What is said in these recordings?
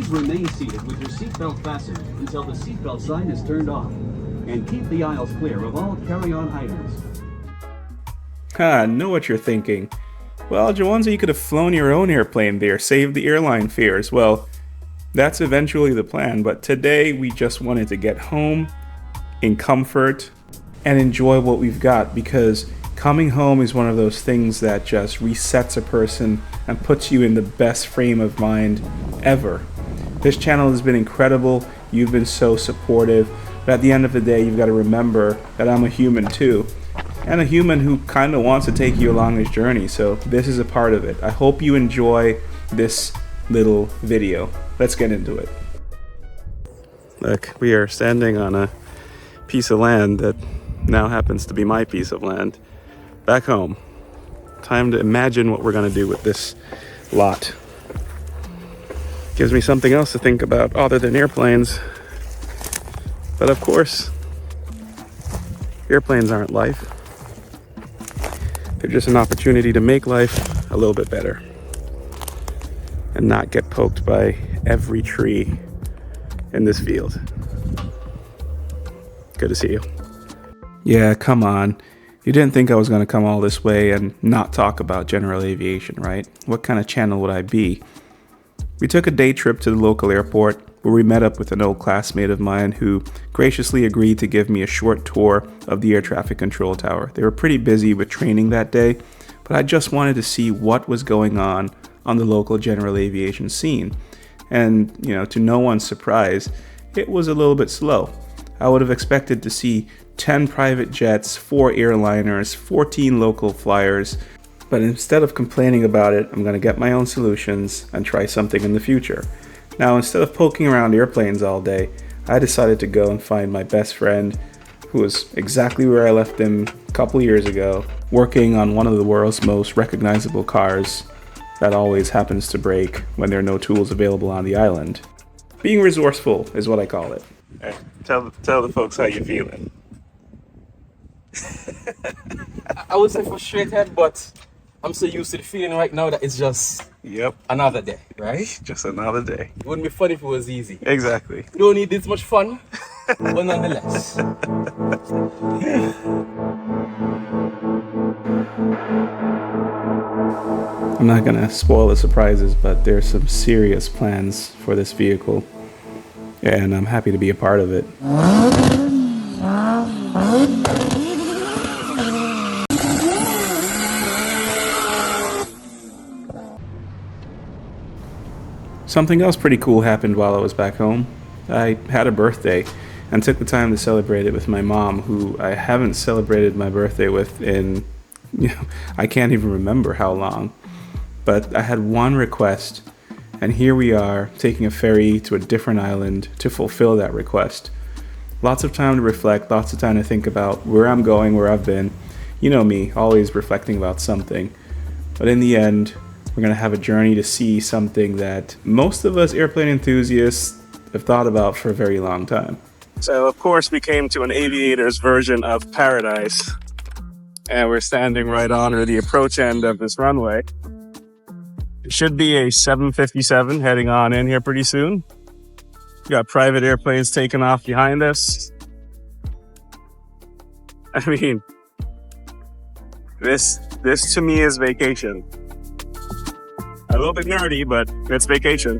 Please remain seated with your seatbelt fastened until the seatbelt sign is turned off. And keep the aisles clear of all carry-on items. I know what you're thinking. Well, Jawanza, you could have flown your own airplane there, saved the airline fares. Well, that's eventually the plan, but today we just wanted to get home in comfort and enjoy what we've got, because coming home is one of those things that just resets a person and puts you in the best frame of mind ever. This channel has been incredible. You've been so supportive. But at the end of the day, you've got to remember that I'm a human too. And a human who kind of wants to take you along this journey. So this is a part of it. I hope you enjoy this little video. Let's get into it. Look, we are standing on a piece of land that now happens to be my piece of land. Back home. Time to imagine what we're going to do with this lot. Gives me something else to think about other than airplanes. But of course, airplanes aren't life. They're just an opportunity to make life a little bit better and not get poked by every tree in this field. Good to see you. Yeah, come on. You didn't think I was going to come all this way and not talk about general aviation, right? What kind of channel would I be? We took a day trip to the local airport where we met up with an old classmate of mine who graciously agreed to give me a short tour of the air traffic control tower. They were pretty busy with training that day, but I just wanted to see what was going on the local general aviation scene. And, to no one's surprise, it was a little bit slow. I would have expected to see 10 private jets, 4 airliners, 14 local flyers, but instead of complaining about it, I'm going to get my own solutions and try something in the future. Now, instead of poking around airplanes all day, I decided to go and find my best friend, who was exactly where I left him a couple years ago, working on one of the world's most recognizable cars that always happens to break when there are no tools available on the island. Being resourceful is what I call it. Hey, tell the folks how you're feeling. I would say frustrated, but I'm so used to the feeling right now that it's just another day, right? Just another day. It wouldn't be fun if it was easy. Exactly. You don't need this much fun, but nonetheless. I'm not gonna spoil the surprises, but there's some serious plans for this vehicle, and I'm happy to be a part of it. Something else pretty cool happened while I was back home. I had a birthday and took the time to celebrate it with my mom, who I haven't celebrated my birthday with in, I can't even remember how long. But I had one request, and here we are taking a ferry to a different island to fulfill that request. Lots of time to reflect, lots of time to think about where I'm going, where I've been. You know me, always reflecting about something. But in the end, we're going to have a journey to see something that most of us airplane enthusiasts have thought about for a very long time. So, of course, we came to an aviator's version of paradise. And we're standing right on the approach end of this runway. It should be a 757 heading on in here pretty soon. We got private airplanes taking off behind us. I mean, this to me is vacation. A little bit nerdy, but it's vacation.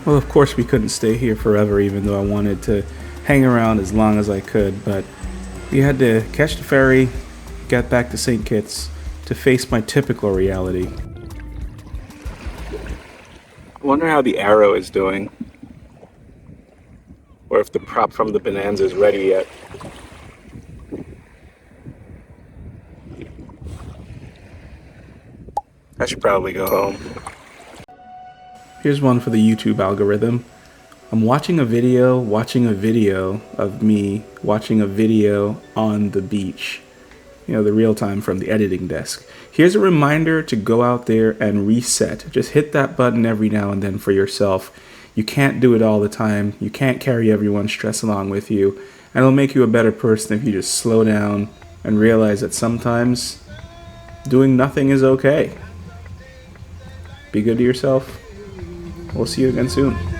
Well, of course we couldn't stay here forever, even though I wanted to hang around as long as I could, but we had to catch the ferry, get back to St. Kitts to face my typical reality. I wonder how the Arrow is doing, or if the prop from the Bonanza is ready yet. I should probably go home. Here's one for the YouTube algorithm. I'm watching a video of me watching a video on the beach. You know, the real time from the editing desk. Here's a reminder to go out there and reset. Just hit that button every now and then for yourself. You can't do it all the time. You can't carry everyone's stress along with you. And it'll make you a better person if you just slow down and realize that sometimes doing nothing is okay. Be good to yourself. We'll see you again soon.